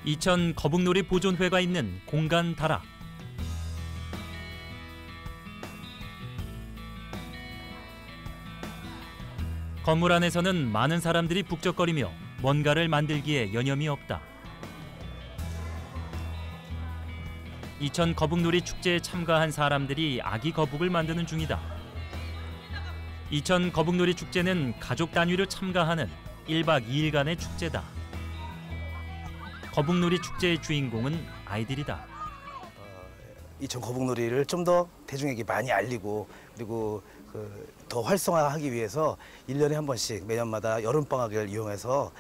이천 거북놀이 보존회가 있는 공간 다락. 건물 안에서는 많은 사람들이 북적거리며 뭔가를 만들기에 여념이 없다. 이천 거북놀이 축제에 참가한 사람들이 아기 거북을 만드는 중이다. 이천 거북놀이 축제는 가족 단위로 참가하는 1박 2일간의 축제다. 거북놀이 축제의 주인공은 아이들이다. 이천 거북놀이를 좀 더 대중에게 많이 알리고 그리고 더 활성화하기 위해서 1년에 한 번씩 매년마다 여름방학을 이용해서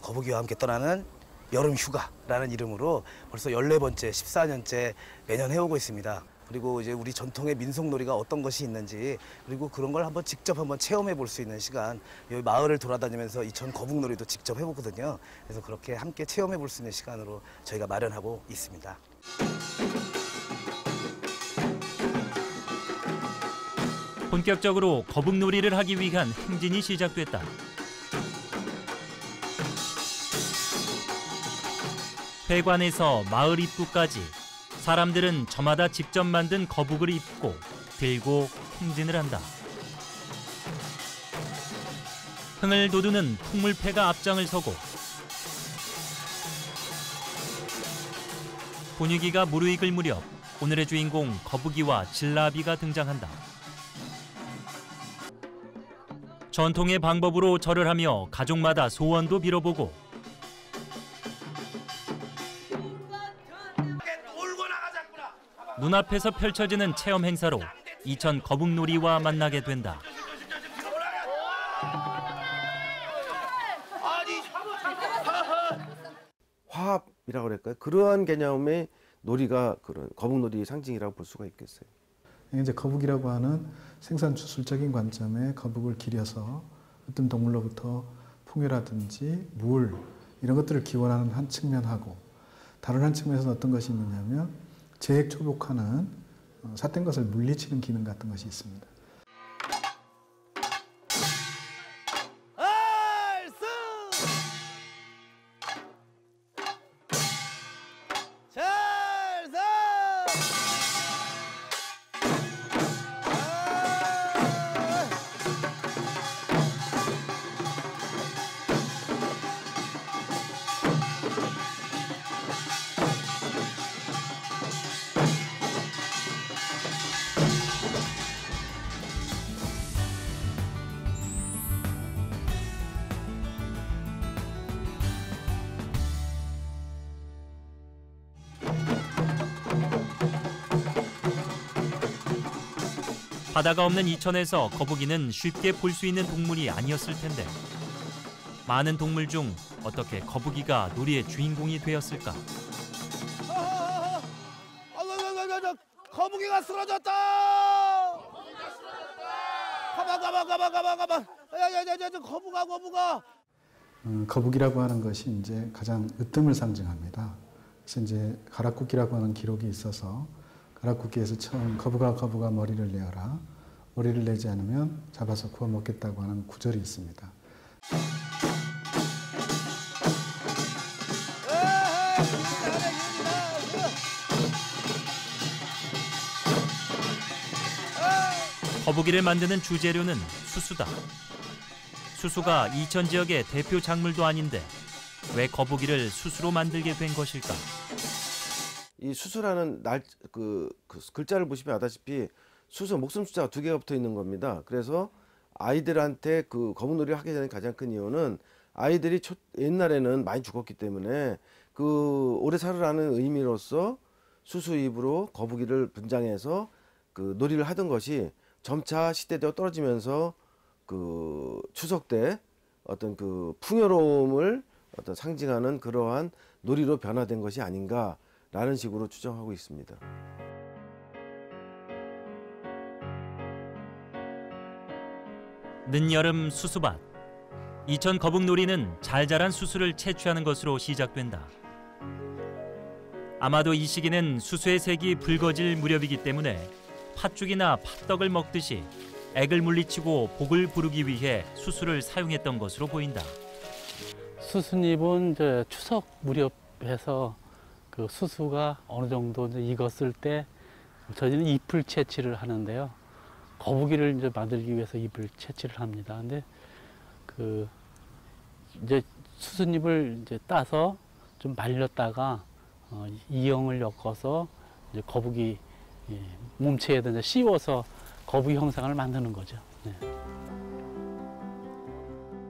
거북이와 함께 떠나는 여름휴가라는 이름으로 벌써 14번째, 14년째 매년 해오고 있습니다. 그리고 이제 우리 전통의 민속놀이가 어떤 것이 있는지 그리고 그런 걸 직접 체험해 볼 수 있는 시간, 여기 마을을 돌아다니면서 이천 거북놀이도 직접 해보거든요. 그래서 그렇게 함께 체험해 볼 수 있는 시간으로 저희가 마련하고 있습니다. 본격적으로 거북놀이를 하기 위한 행진이 시작됐다. 회관에서 마을 입구까지 사람들은 저마다 직접 만든 거북을 입고 들고 행진을 한다. 흥을 돋우는 풍물패가 앞장을 서고 분위기가 무르익을 무렵 오늘의 주인공 거북이와 진라비가 등장한다. 전통의 방법으로 절을 하며 가족마다 소원도 빌어보고 눈앞에서 펼쳐지는 체험 행사로 이천 거북놀이와 만나게 된다. 화합이라고 그럴까요? 그러한 개념의 놀이가 그런 거북놀이의 상징이라고 볼 수가 있겠어요. 이제 거북이라고 하는 생산주술적인 관점에 거북을 기려서 어떤 동물로부터 풍요라든지 물 이런 것들을 기원하는 한 측면하고 다른 한 측면에서는 어떤 것이 있느냐면 재해초복하는 삿된 것을 물리치는 기능 같은 것이 있습니다. 바다가 없는 이천에서 거북이는 쉽게 볼 수 있는 동물이 아니었을 텐데 많은 동물 중 어떻게 거북이가 놀이의 주인공이 되었을까? 거북이가 쓰러졌다! 가만! 거북아! 거북이라고 하는 것이 이제 가장 으뜸을 상징합니다. 그래서 이제 가락국기라고 하는 기록이 있어서 가락국기에서 처음 거북아 머리를 내어라. 머리를 내지 않으면 잡아서 구워 먹겠다고 하는 구절이 있습니다. 거북이를 만드는 주재료는 수수다. 수수가 이천 지역의 대표 작물도 아닌데 왜 거북이를 수수로 만들게 된 것일까? 이 수수라는 그 글자를 보시면 아다시피 수수 목숨 숫자가 2개가 붙어 있는 겁니다. 그래서 아이들한테 그 거북놀이를 하게 되는 가장 큰 이유는 아이들이 옛날에는 많이 죽었기 때문에 그 오래 살으라는 의미로서 수수 입으로 거북이를 분장해서 그 놀이를 하던 것이 점차 시대대로 떨어지면서 그 추석 때 어떤 그 풍요로움을 어떤 상징하는 그러한 놀이로 변화된 것이 아닌가라는 식으로 추정하고 있습니다. 늦여름 수수밭. 이천 거북놀이는 잘 자란 수수를 채취하는 것으로 시작된다. 아마도 이 시기는 수수의 색이 붉어질 무렵이기 때문에 팥죽이나 팥떡을 먹듯이 액을 물리치고 복을 부르기 위해 수수를 사용했던 것으로 보인다. 수수잎은 이제 추석 무렵 직접해서 그 수수가 어느 정도 이제 익었을 때 저희는 잎을 채취를 하는데요. 거북이를 이제 만들기 위해서 잎을 채취를 합니다. 근데 그 이제 수순잎을 이제 따서 좀 말렸다가 이형을 엮어서 이제 거북이 몸체에다 이제 씌워서 거북이 형상을 만드는 거죠. 네.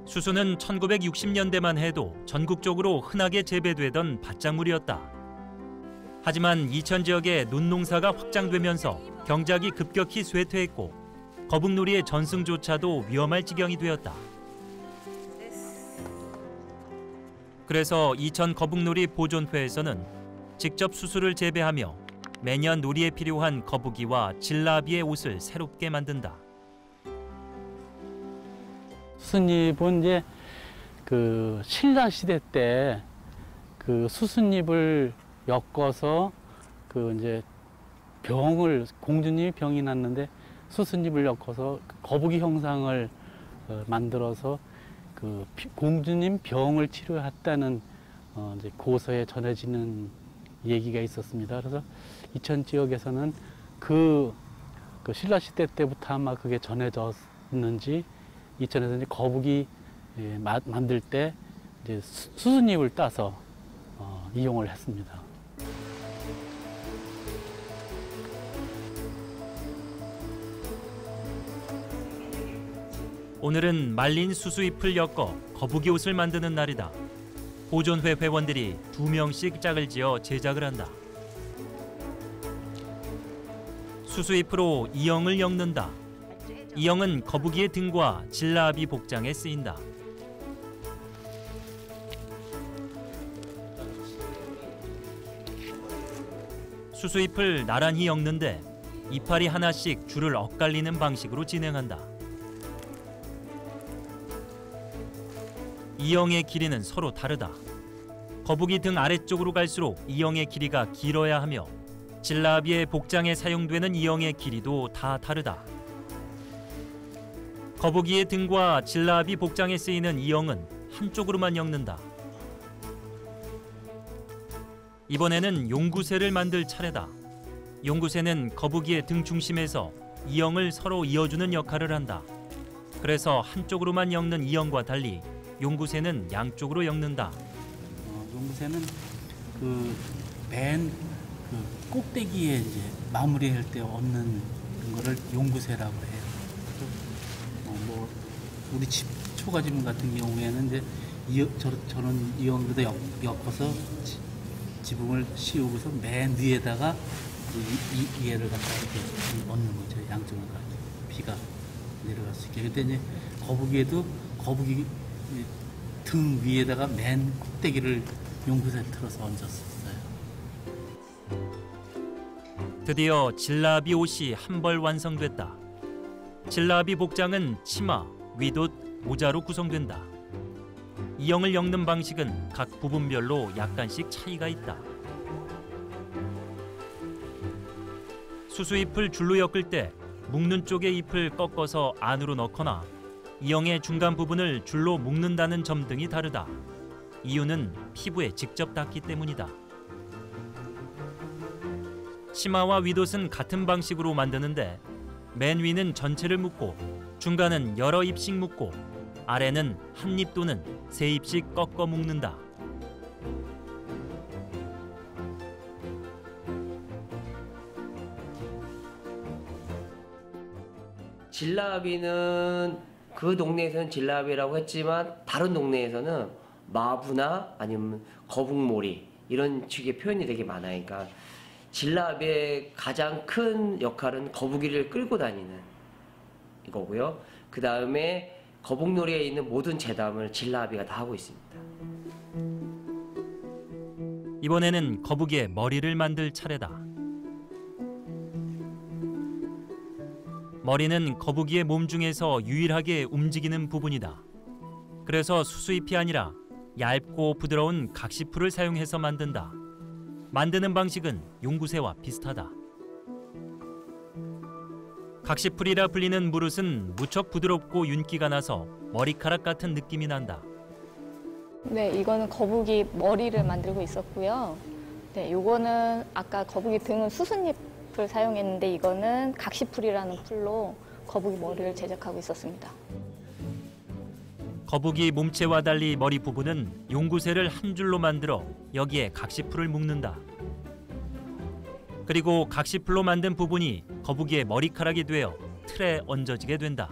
수수는 1960년대만 해도 전국적으로 흔하게 재배되던 밭작물이었다. 하지만 이천 지역의 논농사가 확장되면서 경작이 급격히 쇠퇴했고 거북놀이의 전승조차도 위험할 지경이 되었다. 그래서 이천 거북놀이 보존회에서는 직접 수수를 재배하며 매년 놀이에 필요한 거북이와 진라비의 옷을 새롭게 만든다. 수순잎은 이제 그 신라 시대 때 그 수순잎을 엮어서 그 이제 공주님이 병이 났는데 수순잎을 엮어서 거북이 형상을 만들어서 그 공주님 병을 치료했다는 이제 고서에 전해지는 얘기가 있었습니다. 그래서 이천 지역에서는 그 신라 시대 때부터 아마 그게 전해졌는지 이천에서 이제 거북이 만들 때 이제 수순잎을 따서 이용을 했습니다. 오늘은 말린 수수잎을 엮어 거북이 옷을 만드는 날이다. 보존회 회원들이 2명씩 짝을 지어 제작을 한다. 수수잎으로 이형을 엮는다. 이형은 거북이의 등과 진라비 복장에 쓰인다. 수수잎을 나란히 엮는데 이파리 하나씩 줄을 엇갈리는 방식으로 진행한다. 이형의 길이는 서로 다르다. 거북이 등 아래쪽으로 갈수록 이형의 길이가 길어야 하며 진라비의 복장에 사용되는 이형의 길이도 다 다르다. 거북이의 등과 진라비 복장에 쓰이는 이형은 한쪽으로만 엮는다. 이번에는 용구새를 만들 차례다. 용구새는 거북이의 등 중심에서 이형을 서로 이어주는 역할을 한다. 그래서 한쪽으로만 엮는 이형과 달리 용구새는 양쪽으로 엮는다. 용구새는 맨 꼭대기에 이제 마무리할 때 얹는 거를 용구새라고 해요. 뭐 우리 집 초가지문 같은 경우에는 이제 저런 이형도 엮어서 지붕을 씌우고서 맨 위에다가 얘를 갖다 이렇게 얹는 거죠. 양쪽으로 비가 내려갈 수 있게. 근데 이제 거북이에도 거북이 등 위에다가 맨 꼭대기를 용구새 틀어서 얹었었어요. 드디어 진라비 옷이 한 벌 완성됐다. 진라비 복장은 치마, 윗옷, 모자로 구성된다. 이형을 엮는 방식은 각 부분별로 약간씩 차이가 있다. 수수잎을 줄로 엮을 때 묶는 쪽의 잎을 꺾어서 안으로 넣거나 이형의 중간 부분을 줄로 묶는다는 점 등이 다르다. 이유는 피부에 직접 닿기 때문이다. 치마와 윗옷은 같은 방식으로 만드는데 맨 위는 전체를 묶고 중간은 여러 잎씩 묶고 아래는 한 잎 또는 세 잎씩 꺾어 묶는다. 진라비는 그 동네에서는 진라비라고 했지만 다른 동네에서는 마부나 아니면 거북몰이 이런 식의 표현이 되게 많아요. 그러니까 진라비의 가장 큰 역할은 거북이를 끌고 다니는 이거고요. 그 다음에 거북놀이에 있는 모든 제담을 진라비가 다 하고 있습니다. 이번에는 거북이의 머리를 만들 차례다. 머리는 거북이의 몸 중에서 유일하게 움직이는 부분이다. 그래서 수수잎이 아니라 얇고 부드러운 각시풀을 사용해서 만든다. 만드는 방식은 용구새와 비슷하다. 각시풀이라 불리는 무릇은 무척 부드럽고 윤기가 나서 머리카락 같은 느낌이 난다. 네, 이거는 거북이 머리를 만들고 있었고요. 네, 요거는 아까 거북이 등은 수순잎을 사용했는데 이거는 각시풀이라는 풀로 거북이 머리를 제작하고 있었습니다. 거북이 몸체와 달리 머리 부분은 용구새를 한 줄로 만들어 여기에 각시풀을 묶는다. 그리고 각시풀로 만든 부분이 거북이의 머리카락이 되어 틀에 얹어지게 된다.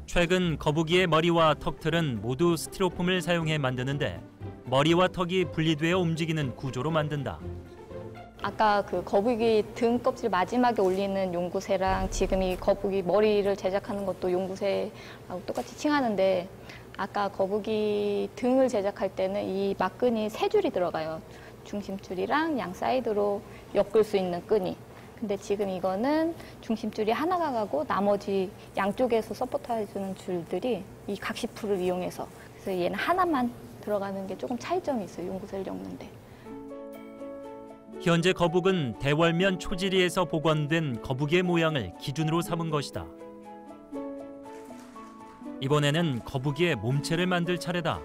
최근 거북이의 머리와 턱틀은 모두 스티로폼을 사용해 만드는데 머리와 턱이 분리되어 움직이는 구조로 만든다. 아까 그 거북이 등 껍질 마지막에 올리는 용구새랑 지금 이 거북이 머리를 제작하는 것도 용구새하고 똑같이 칭하는데 아까 거북이 등을 제작할 때는 이 막끈이 3줄이 들어가요. 중심줄이랑 양 사이드로 엮을 수 있는 끈이. 근데 지금 이거는 중심줄이 하나가 가고 나머지 양쪽에서 서포트해주는 줄들이 이 각시풀을 이용해서 그래서 얘는 하나만 들어가는 게 조금 차이점이 있어요. 용구새를 엮는데. 현재 거북은 대월면 초지리에서 복원된 거북이의 모양을 기준으로 삼은 것이다. 이번에는 거북이의 몸체를 만들 차례다.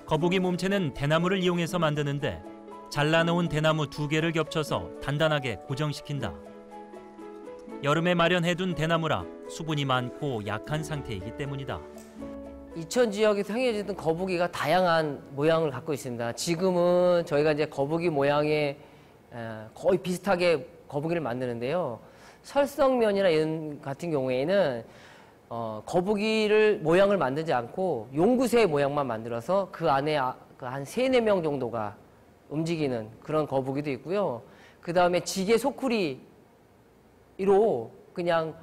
거북이 몸체는 대나무를 이용해서 만드는데 잘라놓은 대나무 2개를 겹쳐서 단단하게 고정시킨다. 여름에 마련해둔 대나무라 수분이 많고 약한 상태이기 때문이다. 이천 지역에서 행해지던 거북이가 다양한 모양을 갖고 있습니다. 지금은 저희가 이제 거북이 모양에 거의 비슷하게 거북이를 만드는데요. 설성면이나 이런 같은 경우에는 거북이를 모양을 만들지 않고 용구새 모양만 만들어서 그 안에 한 3-4명 정도가 움직이는 그런 거북이도 있고요. 그 다음에 지게 소쿠리로 그냥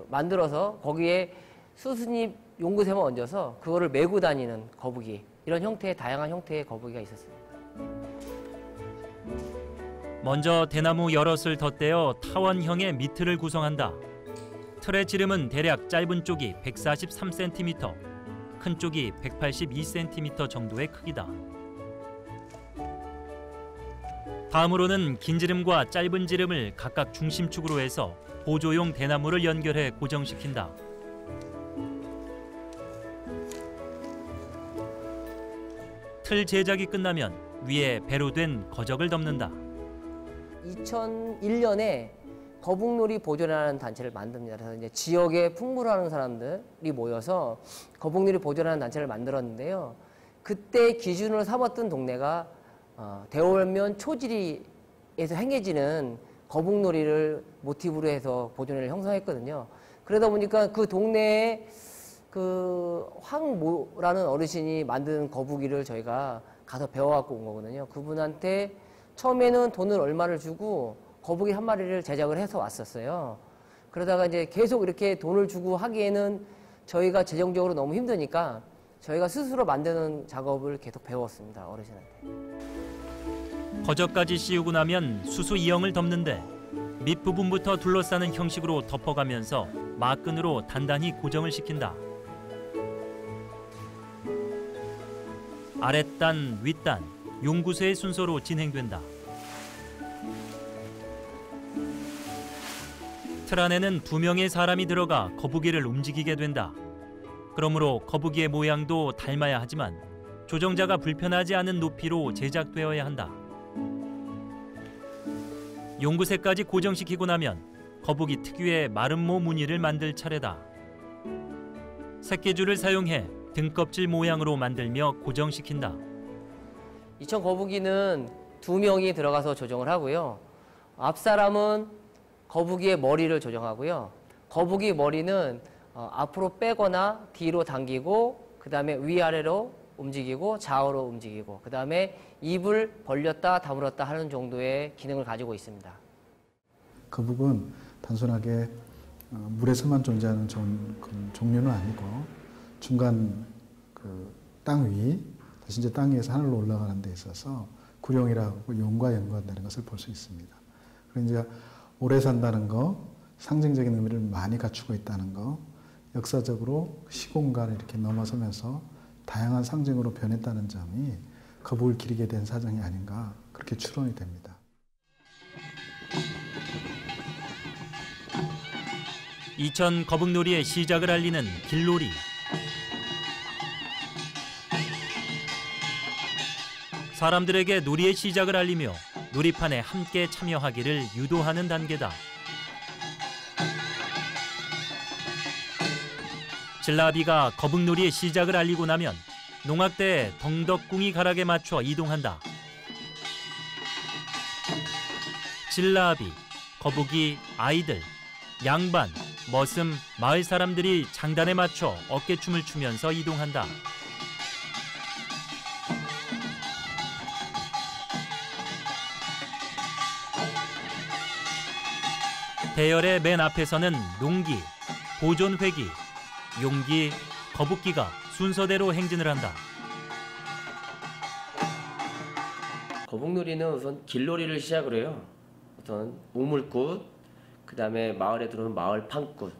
만들어서 거기에 수순잎 용구새만 얹어서 그거를 메고 다니는 거북이, 이런 형태의 다양한 형태의 거북이가 있었습니다. 먼저 대나무 여럿을 덧대어 타원형의 미틀을 구성한다. 틀의 지름은 대략 짧은 쪽이 143cm, 큰 쪽이 182cm 정도의 크기다. 다음으로는 긴 지름과 짧은 지름을 각각 중심축으로 해서 보조용 대나무를 연결해 고정시킨다. 틀 제작이 끝나면 위에 배로 된 거적을 덮는다. 2001년에 거북놀이 보존하는 단체를 만듭니다. 그래서 이제 지역에 풍물하는 사람들이 모여서 거북놀이 보존하는 단체를 만들었는데요. 그때 기준으로 삼았던 동네가 대월면 초지리에서 행해지는 거북놀이를 모티브로 해서 보존회를 형성했거든요. 그러다 보니까 그 동네에 황모라는 어르신이 만든 거북이를 저희가 가서 배워갖고 온 거거든요. 그분한테 처음에는 돈을 얼마를 주고 거북이 한 마리를 제작을 해서 왔었어요. 그러다가 이제 계속 이렇게 돈을 주고 하기에는 저희가 재정적으로 너무 힘드니까 저희가 스스로 만드는 작업을 계속 배웠습니다. 어르신한테. 거적까지 씌우고 나면 수수 이형을 덮는데 밑부분부터 둘러싸는 형식으로 덮어가면서 막끈으로 단단히 고정을 시킨다. 아랫단, 윗단, 용구새의 순서로 진행된다. 틀 안에는 2명의 사람이 들어가 거북이를 움직이게 된다. 그러므로 거북이의 모양도 닮아야 하지만 조정자가 불편하지 않은 높이로 제작되어야 한다. 용구새까지 고정시키고 나면 거북이 특유의 마름모 무늬를 만들 차례다. 새끼줄을 사용해 등껍질 모양으로 만들며 고정시킨다. 이천 거북이는 2명이 들어가서 조정을 하고요. 앞사람은 거북이의 머리를 조정하고요. 거북이 머리는 앞으로 빼거나 뒤로 당기고 그 다음에 위아래로 움직이고 좌우로 움직이고 그 다음에 입을 벌렸다 다물었다 하는 정도의 기능을 가지고 있습니다. 거북은 단순하게 물에서만 존재하는 종류는 아니고 중간 땅 위, 다시 이제 땅 위에서 하늘로 올라가는 데 있어서 구룡이라고 용과 연관되는 것을 볼 수 있습니다. 그리고 이제 오래 산다는 거, 상징적인 의미를 많이 갖추고 있다는 거, 역사적으로 시공간을 이렇게 넘어서면서 다양한 상징으로 변했다는 점이 거북을 기리게 된 사정이 아닌가 그렇게 추론이 됩니다. 이천 거북놀이의 시작을 알리는 길놀이. 사람들에게 놀이의 시작을 알리며 놀이판에 함께 참여하기를 유도하는 단계다. 진라비가 거북놀이의 시작을 알리고 나면 농악대에 덩덕궁이 가락에 맞춰 이동한다. 진라비, 거북이, 아이들, 양반, 머슴, 마을 사람들이 장단에 맞춰 어깨춤을 추면서 이동한다. 대열의 맨 앞에서는 농기, 보존회기, 용기, 거북기가 순서대로 행진을 한다. 거북놀이는 우선 길놀이를 시작을 해요. 우선 우물꽃, 그 다음에 마을에 들어오는 마을 판꽃,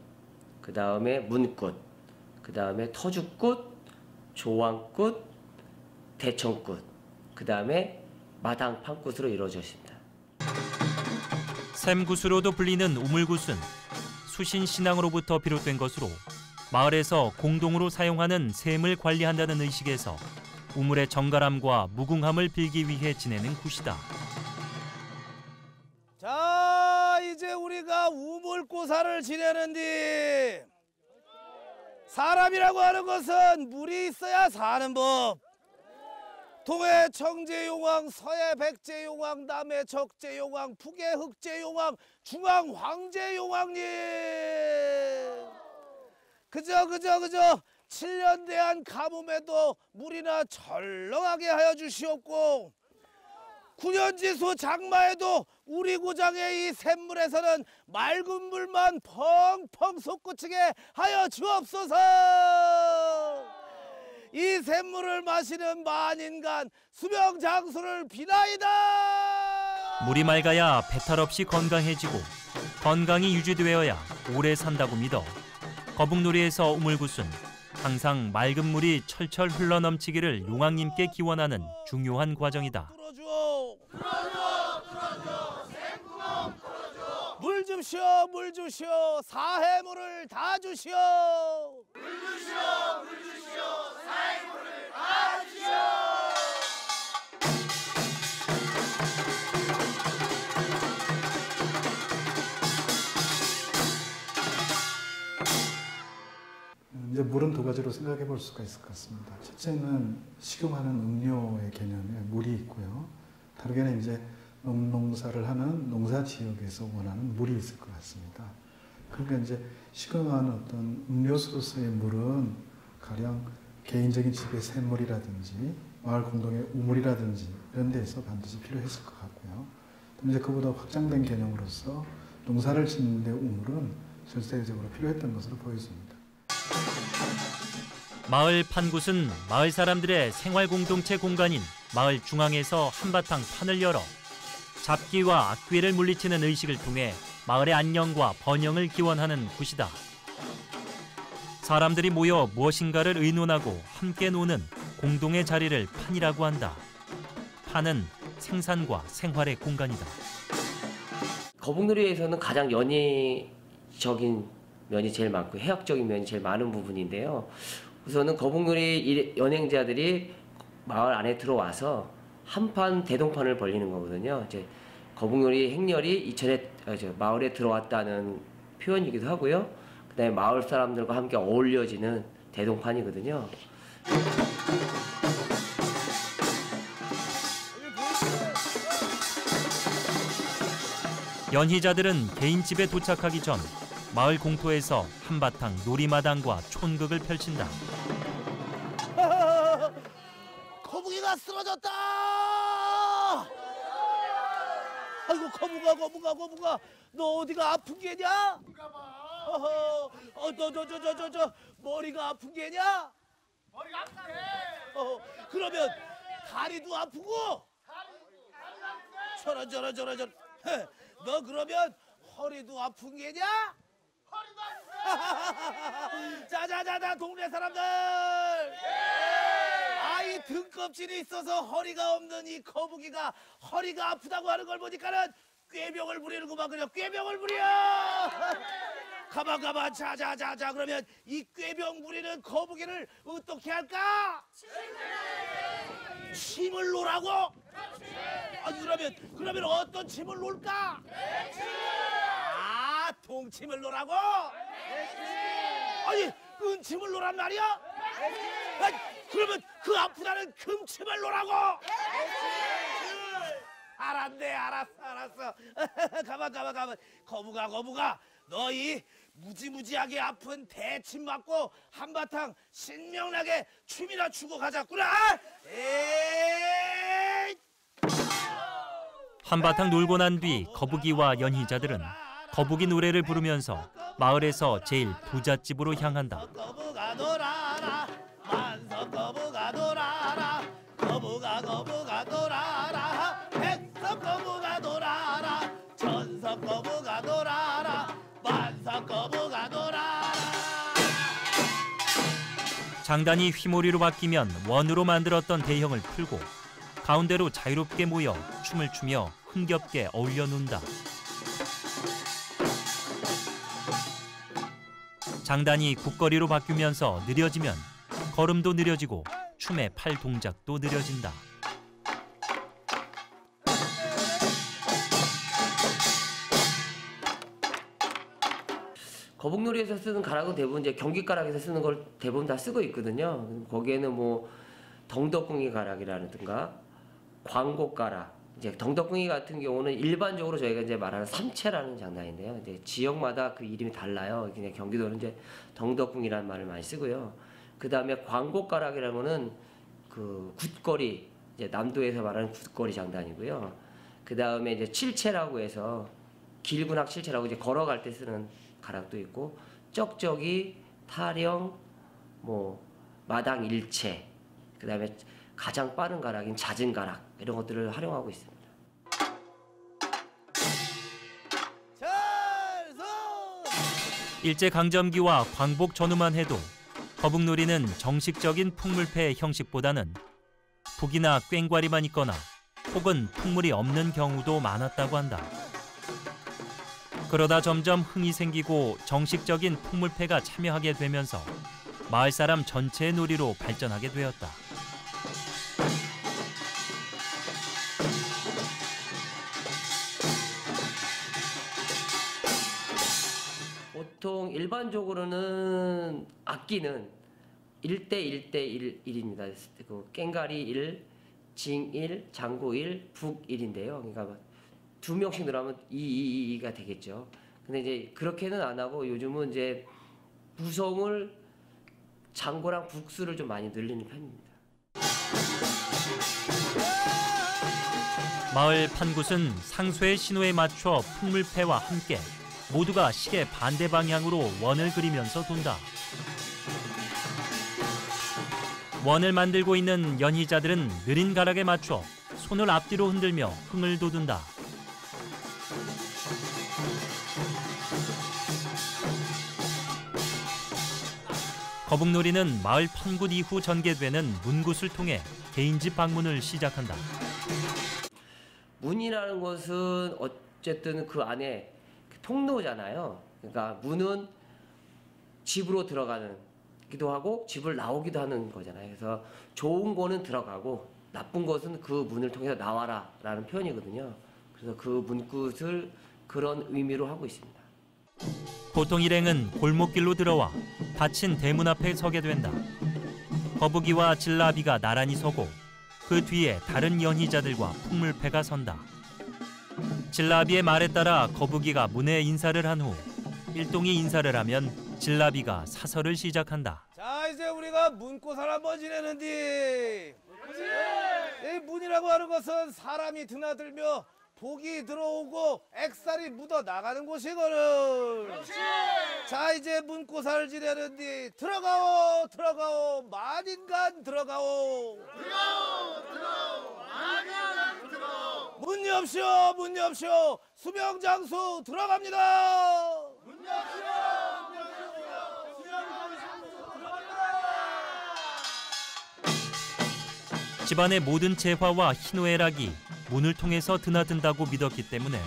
그 다음에 문꽃, 그 다음에 터줏꽃, 조왕꽃, 대청꽃, 그 다음에 마당 판꽃으로 이루어져 있습니다. 샘굿으로도 불리는 우물굿은 수신신앙으로부터 비롯된 것으로 마을에서 공동으로 사용하는 샘을 관리한다는 의식에서 우물의 정갈함과 무궁함을 빌기 위해 지내는 굿이다. 자, 이제 우리가 우물고사를 지내는데 사람이라고 하는 것은 물이 있어야 사는 법. 동해 청제용왕, 서해 백제용왕, 남해 적제용왕, 북해 흑제용왕, 중앙 황제용왕님. 그저 7년 대한 가뭄에도 물이나 철렁하게 하여 주시옵고 9년지수 장마에도 우리 고장의 이 샘물에서는 맑은 물만 펑펑 솟구치게 하여 주옵소서. 이 샘물을 마시는 만인간 수명장수를 비나이다. 물이 맑아야 배탈 없이 건강해지고 건강이 유지되어야 오래 산다고 믿어 거북놀이에서 우물굿은 항상 맑은 물이 철철 흘러넘치기를 용왕님께 기원하는 중요한 과정이다. 물 주시오, 물 주시오, 사해물을 다 주시오. 물 주시오, 물 주시오, 사해물을 다 주시오. 이제 물은 두 가지로 생각해 볼 수가 있을 것 같습니다. 첫째는 식용하는 음료의 개념에 물이 있고요. 다르게는 이제 농사를 하는 농사 지역에서 원하는 물이 있을 것 같습니다. 그러니까 이제 식용하는 어떤 음료수로서의 물은 가령 개인적인 집의 샘물이라든지 마을 공동의 우물이라든지 이런 데서 반드시 필요했을 것 같고요. 또 이제 그보다 확장된 개념으로서 농사를 짓는 데 우물은 절대적으로 필요했던 것으로 보여집니다. 마을 판굿은 마을 사람들의 생활 공동체 공간인 마을 중앙에서 한바탕 판을 열어 잡기와 악귀를 물리치는 의식을 통해 마을의 안녕과 번영을 기원하는 굿이다. 사람들이 모여 무엇인가를 의논하고 함께 노는 공동의 자리를 판이라고 한다. 판은 생산과 생활의 공간이다. 거북놀이에서는 가장 연예적인 면이 제일 많고 해학적인 면이 제일 많은 부분인데요. 우선은 거북놀이 연행자들이 마을 안에 들어와서 한판 대동판을 벌리는 거거든요. 이제 거북놀이 행렬이 이천에 마을에 들어왔다는 표현이기도 하고요. 그다음에 마을 사람들과 함께 어울려지는 대동판이거든요. 연희자들은 개인 집에 도착하기 전 마을 공터에서 한바탕 놀이마당과 촌극을 펼친다. 거북이가 쓰러졌다. 아이고 거북아, 너 어디가 아픈 게냐? 너 머리가 아픈 게냐? 머리가 아프네. 그러면 다리도 아프고? 저런. 너 그러면 허리도 아픈 게냐? 허리도 아프네. 자자자자 동네 사람들. 아이 등껍질이 있어서 허리가 없는 이 거북이가 허리가 아프다고 하는 걸 보니까는 꾀병을 부리는구만. 그냥 꾀병을 부려. 가만 자자자자. 그러면 이 꾀병 부리는 거북이를 어떻게 할까? 침을 놓으라고? 그러면 어떤 침을 놓을까? 아, 동침을 놓으라고? 아니, 은침을 놓으란 말이야? 아니, 그러면 그 아프다는 금침을 놓으라고? 알았네, 알았어. 가만. 거북아. 너희 무지무지하게 아픈 대침 맞고 한바탕 신명나게 춤이나 추고 가자꾸나. 에이! 한바탕 놀고 난 뒤 거북이와 연희자들은 거북이 노래를 부르면서 마을에서 제일 부잣집으로 향한다. 거북아 놀아라, 만석 거북아 놀아라, 거북아 놀아라, 백석 거북아 놀아라, 천석 거북아 놀아라, 만석 거북아 놀아라. 장단이 휘모리로 바뀌면 원으로 만들었던 대형을 풀고 가운데로 자유롭게 모여 춤을 추며 흥겹게 어울려 논다. 장단이 국거리로 바뀌면서 느려지면 걸음도 느려지고 춤의 팔 동작도 느려진다. 거북놀이에서 쓰는 가락은 대부분 이제 경기가락에서 쓰는 걸 대부분 다 쓰고 있거든요. 거기에는 뭐 덩덕궁이 가락이라든가 광곡가락, 이제 덩덕궁이 같은 경우는 일반적으로 저희가 이제 말하는 삼채라는 장단인데요. 이제 지역마다 그 이름이 달라요. 그냥 경기도는 이제 덩덕궁이라는 말을 많이 쓰고요. 그 다음에 광곡가락이라는 거는 그 굿거리, 이제 남도에서 말하는 굿거리 장단이고요. 그 다음에 이제 칠채라고 해서 길군학 칠채라고 이제 걸어갈 때 쓰는 가락도 있고, 쩍쩍이, 타령, 뭐 마당 일채, 그 다음에 가장 빠른 가락인 잦은 가락, 이런 것들을 활용하고 있습니다. 일제강점기와 광복 전후만 해도 거북놀이는 정식적인 풍물패 형식보다는 북이나 꽹과리만 있거나 혹은 풍물이 없는 경우도 많았다고 한다. 그러다 점점 흥이 생기고 정식적인 풍물패가 참여하게 되면서 마을 사람 전체의 놀이로 발전하게 되었다. 보통 일반적으로는 악기는 1대1대1입니다. 그 꽹과리 1, 징 1, 장구 1, 북 1인데요. 그러니까 2명씩 늘어나면 2가 되겠죠. 근데 이제 그렇게는 안 하고 요즘은 이제 구성을 장구랑 북수를 좀 많이 늘리는 편입니다. 마을 판굿은 상소의 신호에 맞춰 풍물패와 함께 모두가 시계 반대 방향으로 원을 그리면서 돈다. 원을 만들고 있는 연희자들은 느린 가락에 맞춰 손을 앞뒤로 흔들며 흥을 돋운다. 거북놀이는 마을 판굿 이후 전개되는 문굿을 통해 개인집 방문을 시작한다. 문이라는 것은 어쨌든 그 안에 통로잖아요. 그러니까 문은 집으로 들어가기도 하고 집을 나오기도 하는 거잖아요. 그래서 좋은 거는 들어가고 나쁜 것은 그 문을 통해서 나와라 라는 표현이거든요. 그래서 그 문굿을 그런 의미로 하고 있습니다. 보통 일행은 골목길로 들어와 닫힌 대문 앞에 서게 된다. 거북이와 진라비가 나란히 서고 그 뒤에 다른 연희자들과 풍물패가 선다. 진라비의 말에 따라 거북이가 문에 인사를 한 후 일동이 인사를 하면 진라비가 사설을 시작한다. 자, 이제 우리가 문고사를 한번 지내는디. 이 문이라고 하는 것은 사람이 드나들며 복이 들어오고 액살이 묻어 나가는 곳이거든. 자, 이제 문고사를 지내는디. 들어가오 만인간 들어가오. 만인간 들어가오. 문 여시오 수명장수 들어갑니다. 문 여시오 수명장수 들어갑니다. 집안의 모든 재화와 희노애락이 문을 통해서 드나든다고 믿었기 때문에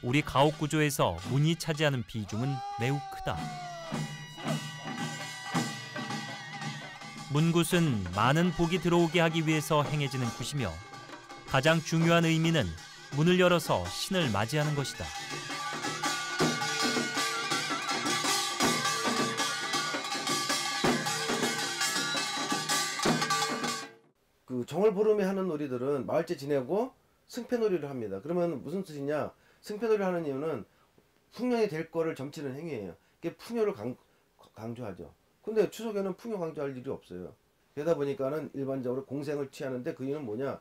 우리 가옥 구조에서 문이 차지하는 비중은 매우 크다. 문굿은 많은 복이 들어오게 하기 위해서 행해지는 굿이며 가장 중요한 의미는 문을 열어서 신을 맞이하는 것이다. 그 정월보름에 하는 놀이들은 마을째 지내고 승패놀이를 합니다. 그러면 무슨 뜻이냐? 승패놀이를 하는 이유는 풍년이 될 거를 점치는 행위예요. 그게 풍요를 강조하죠. 근데 추석에는 풍요 강조할 일이 없어요. 그러다 보니까는 일반적으로 공생을 취하는데 그 이유는 뭐냐?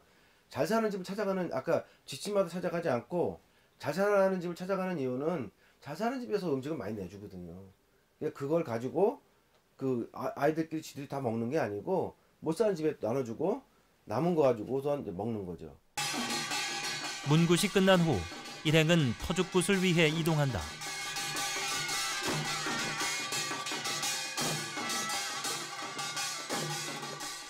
잘 사는 집을 찾아가는, 아까 집집마다 찾아가지 않고 잘 사는 집을 찾아가는 이유는 잘 사는 집에서 음식을 많이 내주거든요. 그러니까 그걸 가지고 그 아이들끼리 지들이 다 먹는 게 아니고 못 사는 집에 나눠주고 남은 거 가지고 우선 이제 먹는 거죠. 문굿이 끝난 후 일행은 터줏굿을 위해 이동한다.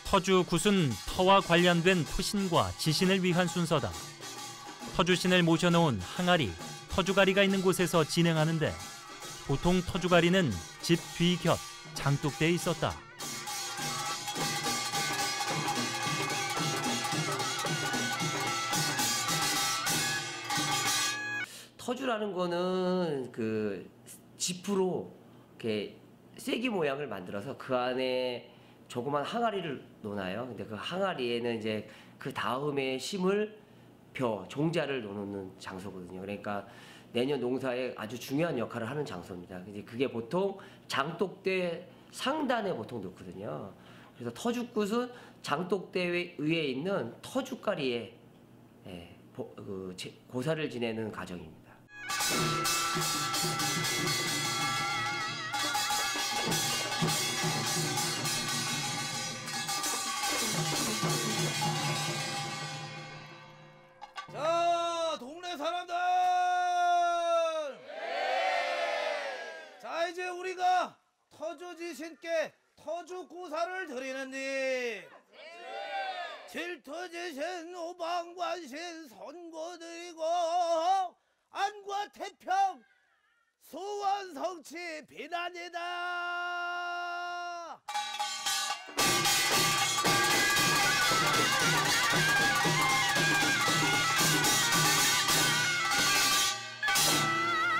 터주굿은 터와 관련된 토신과 지신을 위한 순서다. 터주신을 모셔놓은 항아리, 터주가리가 있는 곳에서 진행하는데 보통 터주가리는 집 뒤 곁 장독대에 있었다. 터주라는 거는 그 지프로 이렇게 쐐기 모양을 만들어서 그 안에 조그만 항아리를 놓나요. 근데 그 항아리에는 이제 그 다음에 심을 종자를 놓는 장소거든요. 그러니까 내년 농사에 아주 중요한 역할을 하는 장소입니다. 이제 그게 보통 장독대 상단에 보통 놓거든요. 그래서 터주굿은 장독대 위에 있는 터주가리에 고사를 지내는 과정입니다. 자, 동네 사람들! 자, 이제 우리가 터주지신께 터주고사를 드리는데 질터지신 오방관신 선고드리고 안과 태평 소원성취 비난이다.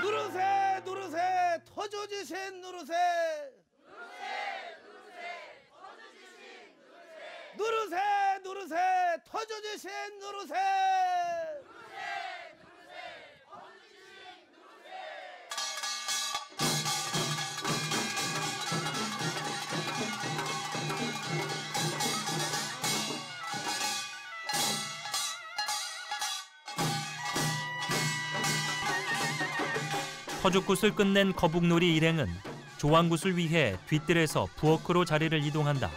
누르세 누르세 터주지신 누르세 누르세 누르세 터주지신 누르세 터주굿을 끝낸 거북놀이 일행은 조왕굿을 위해 뒷뜰에서 부엌으로 자리를 이동한다.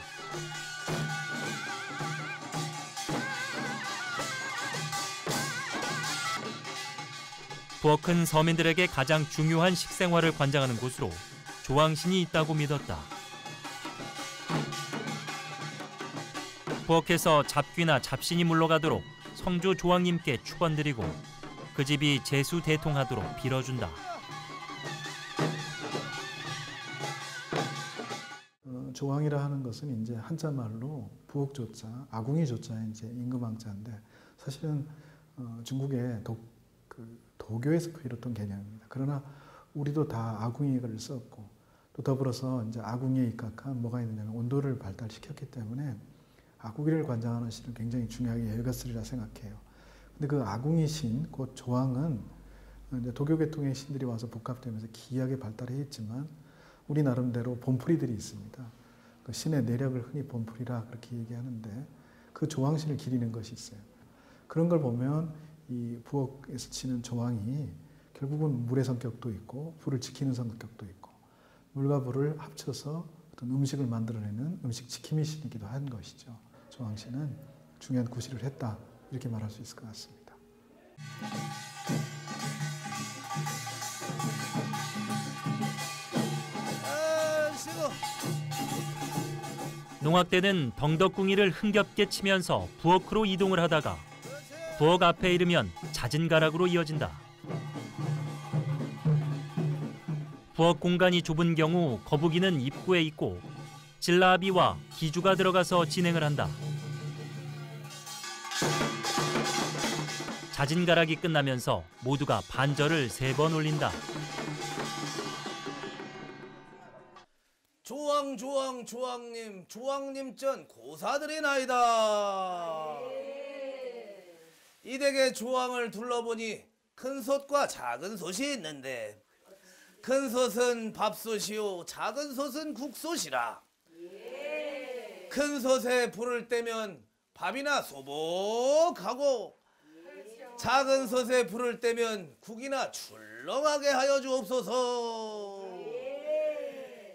부엌은 서민들에게 가장 중요한 식생활을 관장하는 곳으로 조왕신이 있다고 믿었다. 부엌에서 잡귀나 잡신이 물러가도록 성조 조왕님께 축원드리고 그 집이 재수대통하도록 빌어준다. 조왕이라 하는 것은 이제 한자 말로 부엌조자, 아궁이 조자의 이제 임금왕자인데 사실은 중국의 도교에서 비롯된 개념입니다. 그러나 우리도 다 아궁이를 썼고 또 더불어서 이제 아궁이에 입각한 뭐가 있느냐면 온도를 발달시켰기 때문에 아궁이를 관장하는 신을 굉장히 중요하게 여겼으리라 생각해요. 근데 그 아궁이 신, 곧 조왕은 이제 도교 계통의 신들이 와서 복합되면서 기이하게 발달해 있지만 우리 나름대로 본풀이들이 있습니다. 그 신의 내력을 흔히 본풀이라 그렇게 얘기하는데 그 조왕신을 기리는 것이 있어요. 그런 걸 보면 이 부엌에서 치는 조왕이 결국은 물의 성격도 있고 불을 지키는 성격도 있고 물과 불을 합쳐서 어떤 음식을 만들어내는 음식 지킴이 신이기도 한 것이죠. 조왕신은 중요한 구실을 했다 이렇게 말할 수 있을 것 같습니다. 농악대는 덩덕궁이를 흥겹게 치면서 부엌으로 이동을 하다가 부엌 앞에 이르면 잦은 가락으로 이어진다. 부엌 공간이 좁은 경우 거북이는 입구에 있고 진라비와 기주가 들어가서 진행을 한다. 자진가락이 끝나면서 모두가 반절을 3번 올린다. 조왕님 전 고사드리나이다. 이 댁의 조왕을 둘러보니 큰 솥과 작은 솥이 있는데 큰 솥은 밥솥이요 작은 솥은 국솥이라. 큰 솥에 불을 떼면 밥이나 소복하고 작은 솥에 불을 떼면 국이나 출렁하게 하여 주옵소서.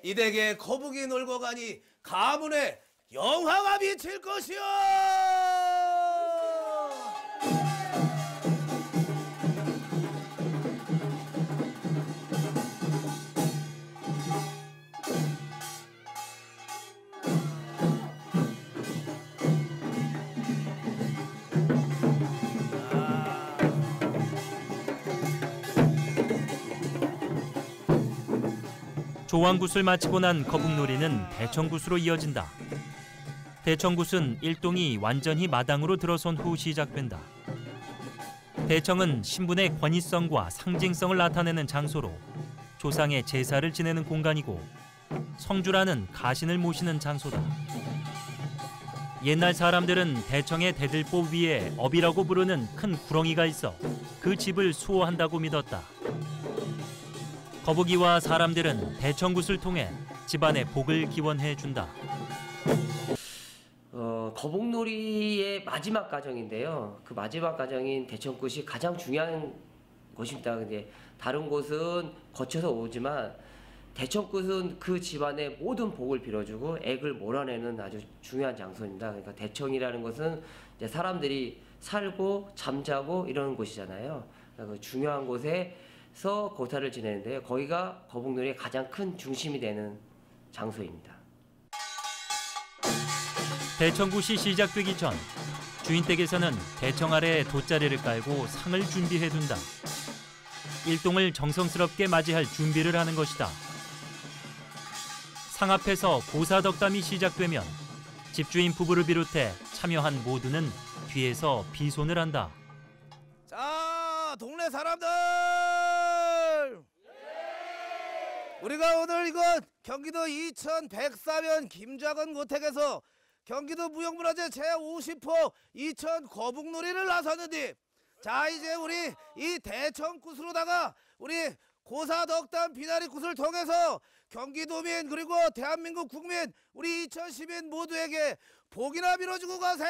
이 댁에 거북이 놀고 가니 가문에 영화가 비칠 것이오. 조왕굿을 마치고 난 거북놀이는 대청굿으로 이어진다. 대청굿은 일동이 완전히 마당으로 들어선 후 시작된다. 대청은 신분의 권위성과 상징성을 나타내는 장소로 조상의 제사를 지내는 공간이고 성주라는 가신을 모시는 장소다. 옛날 사람들은 대청의 대들보 위에 업이라고 부르는 큰 구렁이가 있어 그 집을 수호한다고 믿었다. 거북이와 사람들은 대청굿을 통해 집안의 복을 기원해 준다. 거북놀이의 마지막 과정인데요. 그 마지막 과정인 대청굿이 가장 중요한 곳입니다. 근데 다른 곳은 거쳐서 오지만 대청굿은 그 집안의 모든 복을 빌어주고 액을 몰아내는 아주 중요한 장소입니다. 그러니까 대청이라는 것은 이제 사람들이 살고 잠자고 이러는 곳이잖아요. 그러니까 그 중요한 곳에서 고사를 지내는데요. 거기가 거북놀이의 가장 큰 중심이 되는 장소입니다. 대청굿이 시작되기 전 주인 댁에서는 대청 아래에 돗자리를 깔고 상을 준비해 둔다. 일동을 정성스럽게 맞이할 준비를 하는 것이다. 상 앞에서 고사덕담이 시작되면 집주인 부부를 비롯해 참여한 모두는 뒤에서 비손을 한다. 자, 동네 사람들! 우리가 오늘 이곳 경기도 이천 백사면 김작은 고택에서 경기도 무형문화재 제50호 이천 거북놀이를 나섰는데, 자, 이제 우리 이 대청굿으로다가 우리 고사덕담 비나리굿을 통해서 경기도민 그리고 대한민국 국민 우리 이천 시민 모두에게 복이나 빌어주고 가세.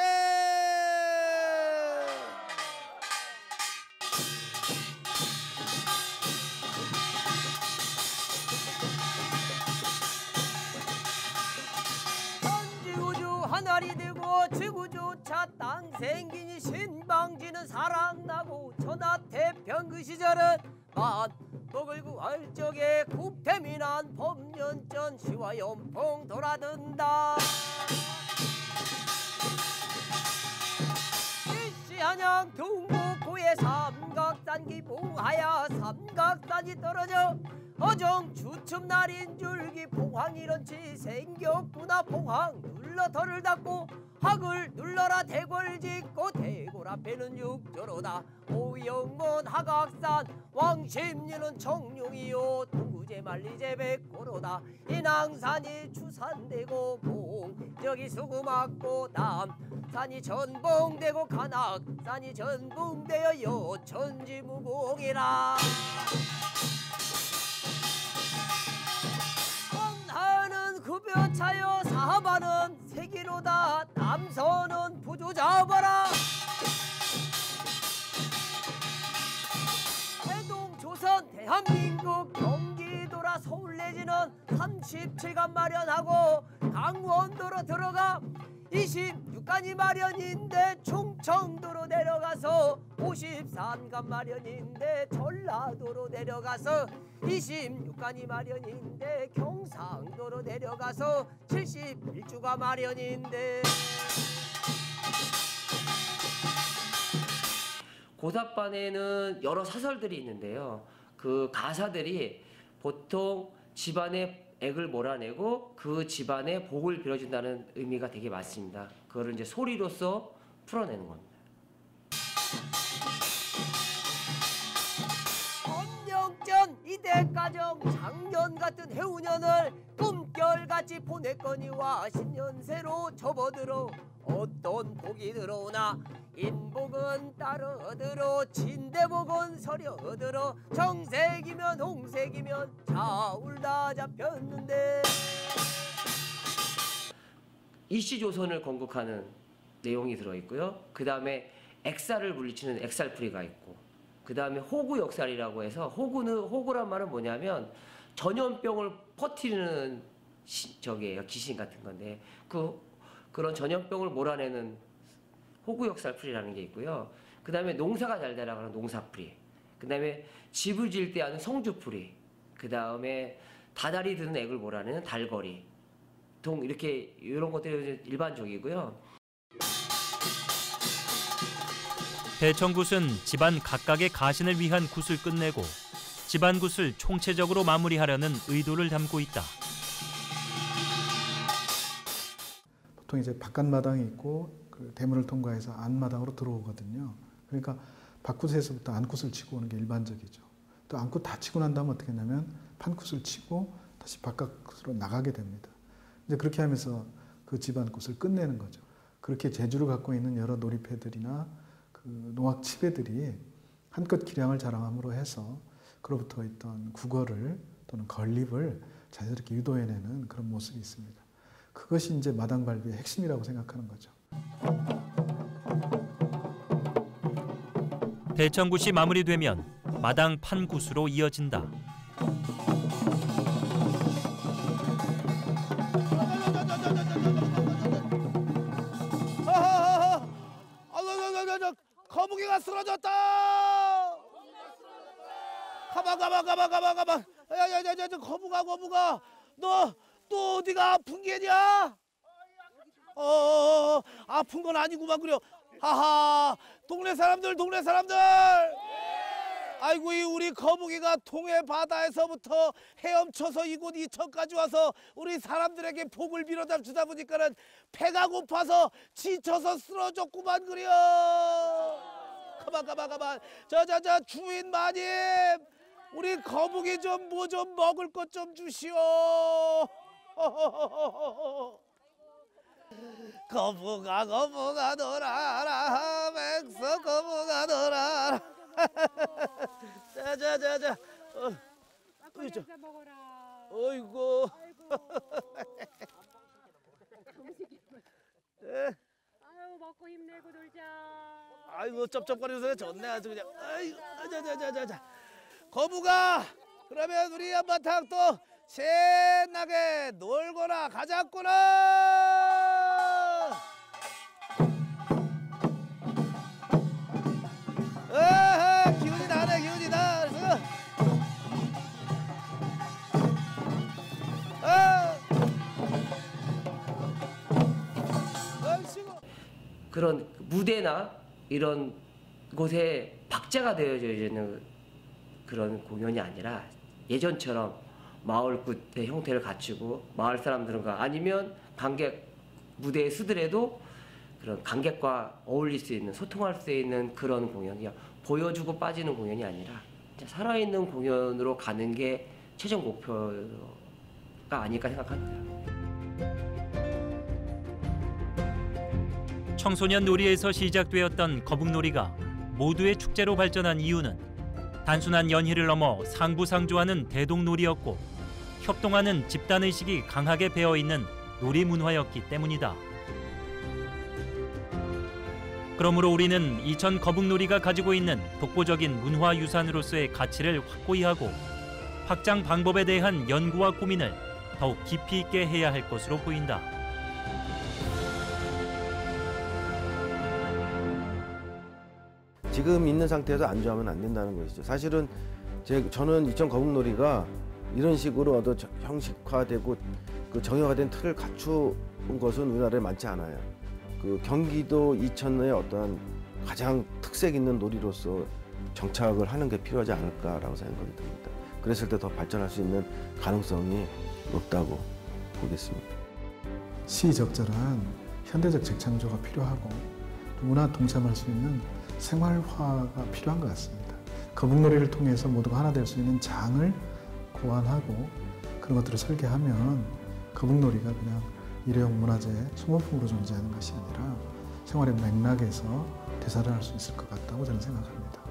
하늘이 되고 지구조차 땅 생기니 신방지는 사랑나고 천하태평 그 시절은 만복을 구할 적에 국태민한 법년전 시와 연풍 돌아든다. 일시한양 동북고의 삼각산 기봉하야 삼각산이 떨어져 어정 주춤날인 줄기 봉황 이런치 생겼구나. 봉황 눌러 덜을 닫고 학을 눌러라 대궐 짓고 대궐 앞에는 육조로다. 오영원 하각산 왕십리는 청룡이요 동구제 만리제 백고로다. 인왕산이 추산되고 봉저기 수구맞고 남산이 전봉되고 간악산이 전봉되어 여천지무공이라. 하는 급여차여 사반은 세기로다. 남선은 부조 잡아라. 해동 조선 대한민국 경기도라 서울 내지는 37간 마련하고 강원도로 들어가 26간이 마련인데 충청도로 내려가서 53간 마련인데 전라도로 내려가서 26간이 마련인데 경상도로 내려가서 71주가 마련인데. 고사반에는 여러 사설들이 있는데요. 그 가사들이 보통 집안의 액을 몰아내고 그 집안의 복을 빌어준다는 의미가 되게 많습니다. 그거를 이제 소리로서 풀어내는 겁니다. 헌명전 이대가정 작년 같은 해운년을 꿈결같이 보냈거니와 신년새로 접어들어 어떤 복이 들어오나 인복은 따르들어 진대복은 서려들어 정색이면 홍색이면 좌울다 잡혔는데 일시조선을 건국하는 내용이 들어있고요. 그 다음에 액살을 물리치는 액살풀이가 있고, 그 다음에 호구 역살이라고 해서 호구란 말은 뭐냐면 전염병을 퍼뜨리는 귀신 같은 건데 그런 전염병을 몰아내는 호구 역살풀이라는 게 있고요. 그 다음에 농사가 잘 되라고 하는 농사풀이, 그 다음에 집을 지을 때 하는 성주풀이, 그 다음에 다달이 드는 액을 몰아내는 달거리, 이렇게 이런 것들이 일반적이고요. 대청굿은 집안 각각의 가신을 위한 굿을 끝내고 집안 굿을 총체적으로 마무리하려는 의도를 담고 있다. 보통 이제 바깥마당이 있고 그 대문을 통과해서 안마당으로 들어오거든요. 그러니까 밖굿에서부터 안굿을 치고 오는 게 일반적이죠. 또 안굿 다 치고 난 다음에 어떻게 하냐면 판굿을 치고 다시 바깥으로 나가게 됩니다. 이제 그렇게 하면서 그 집안 굿을 끝내는 거죠. 그렇게 재주를 갖고 있는 여러 놀이패들이나 그 농악 치배들이 한껏 기량을 자랑함으로 해서 그로부터 있던 국어를 또는 건립을 자연스럽게 유도해내는 그런 모습이 있습니다. 그것이 이제 마당발비의 핵심이라고 생각하는 거죠. 대청굿이 마무리되면 마당 판굿으로 이어진다. 거북이가 쓰러졌다. 가만. 야, 거북아. 너 또 어디가 아픈 게냐? 아픈 건 아니구만 그려. 하하, 동네 사람들. 아이고, 우리 거북이가 동해 바다에서부터 헤엄쳐서 이곳 이천까지 와서 우리 사람들에게 복을 빌어다 주다 보니까는 배가 고파서 지쳐서 쓰러졌구만 그려. 가만. 저 주인 마님, 우리 거북이 좀 뭐 좀 먹을 것 좀 주시오. 거북아 놀아라, 맥서 거북아 놀아라. 자. 막걸리에서 먹어라. 어이구. 아유, 먹고 힘내고 놀자. 아이고, 쩝쩝거리면서 좋네 아주 그냥. 아이고, 자. 거북아, 그러면 우리 한바탕 또 신나게 놀거나 가자꾸나. 기운이 나. 그런 무대나 이런 곳에 박자가 되어져 있는 그런 공연이 아니라 예전처럼 마을굿의 형태를 갖추고 마을 사람들과 아니면 관객 무대에 서더라도 그런 관객과 어울릴 수 있는, 소통할 수 있는 그런 공연이야. 보여주고 빠지는 공연이 아니라 살아있는 공연으로 가는 게 최종 목표가 아닐까 생각합니다. 청소년 놀이에서 시작되었던 거북놀이가 모두의 축제로 발전한 이유는 단순한 연희를 넘어 상부상조하는 대동놀이였고 협동하는 집단의식이 강하게 배어있는 놀이 문화였기 때문이다. 그러므로 우리는 이천 거북놀이가 가지고 있는 독보적인 문화유산으로서의 가치를 확고히 하고 확장 방법에 대한 연구와 고민을 더욱 깊이 있게 해야 할 것으로 보인다. 지금 있는 상태에서 안주하면 안 된다는 것이죠. 사실은 저는 이천 거북놀이가 이런 식으로 형식화되고 그 정형화된 틀을 갖춘 것은 우리나라에 많지 않아요. 그 경기도 이천의 어떤 가장 특색 있는 놀이로서 정착을 하는 게 필요하지 않을까라고 생각이 듭니다. 그랬을 때 더 발전할 수 있는 가능성이 없다고 보겠습니다. 시적절한 현대적 재창조가 필요하고 누구나 동참할 수 있는 생활화가 필요한 것 같습니다. 거북놀이를 통해서 모두가 하나 될 수 있는 장을 고안하고 그런 것들을 설계하면 거북놀이가 그냥 일회용 문화재 소모품으로 존재하는 것이 아니라 생활의 맥락에서 대사를 할 수 있을 것 같다고 저는 생각합니다.